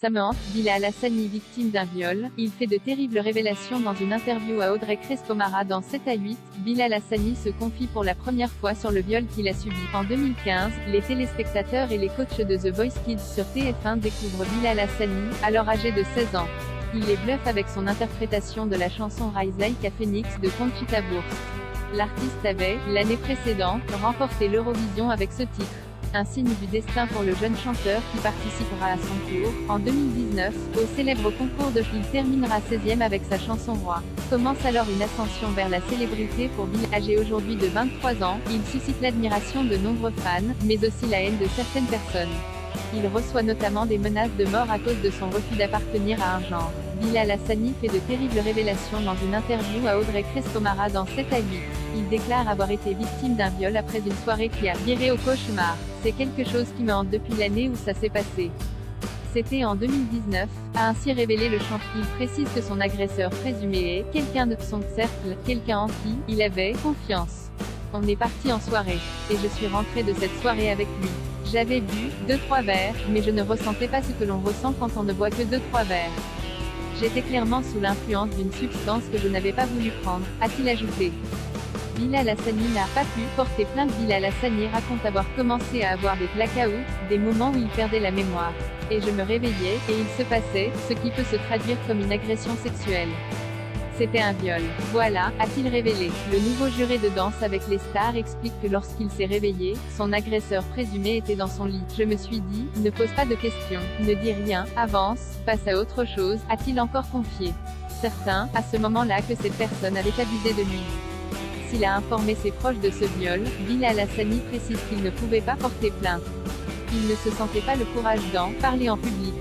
Ça me hante, Bilal Hassani victime d'un viol. Il fait de terribles révélations dans une interview à Audrey Crespo-Mara dans 7 à 8. Bilal Hassani se confie pour la première fois sur le viol qu'il a subi. En 2015, les téléspectateurs et les coachs de The Voice Kids sur TF1 découvrent Bilal Hassani, alors âgé de 16 ans. Il les bluffe avec son interprétation de la chanson Rise Like a Phoenix de Conchita Wurst. L'artiste avait, l'année précédente, remporté l'Eurovision avec ce titre. Un signe du destin pour le jeune chanteur qui participera à son tour, en 2019, au célèbre concours de il terminera 16e avec sa chanson Roi. Commence alors une ascension vers la célébrité pour Bilal. Âgé aujourd'hui de 23 ans, il suscite l'admiration de nombreux fans, mais aussi la haine de certaines personnes. Il reçoit notamment des menaces de mort à cause de son refus d'appartenir à un genre. Bilal Hassani fait de terribles révélations dans une interview à Audrey Crespo-Mara dans 7 à 8. Il déclare avoir été victime d'un viol après une soirée qui a viré au cauchemar. C'est quelque chose qui me hante depuis l'année où ça s'est passé. C'était en 2019, a ainsi révélé le chanteur. Il précise que son agresseur présumé est quelqu'un de son cercle, quelqu'un en qui il avait confiance. On est parti en soirée, et je suis rentré de cette soirée avec lui. J'avais bu 2-3 verres, mais je ne ressentais pas ce que l'on ressent quand on ne boit que 2-3 verres. J'étais clairement sous l'influence d'une substance que je n'avais pas voulu prendre, a-t-il ajouté. Bilal Hassani n'a pas pu porter plainte. Bilal Hassani raconte avoir commencé à avoir des blackouts, des moments où il perdait la mémoire. Et je me réveillais, et il se passait, ce qui peut se traduire comme une agression sexuelle. C'était un viol. Voilà, a-t-il révélé. Le nouveau juré de Danse avec les stars explique que lorsqu'il s'est réveillé, son agresseur présumé était dans son lit. Je me suis dit, ne pose pas de questions, ne dis rien, avance, passe à autre chose, a-t-il encore confié. Certain, à ce moment-là que cette personne avait abusé de lui. S'il a informé ses proches de ce viol, Bilal Hassani précise qu'il ne pouvait pas porter plainte. Il ne se sentait pas le courage d'en parler en public.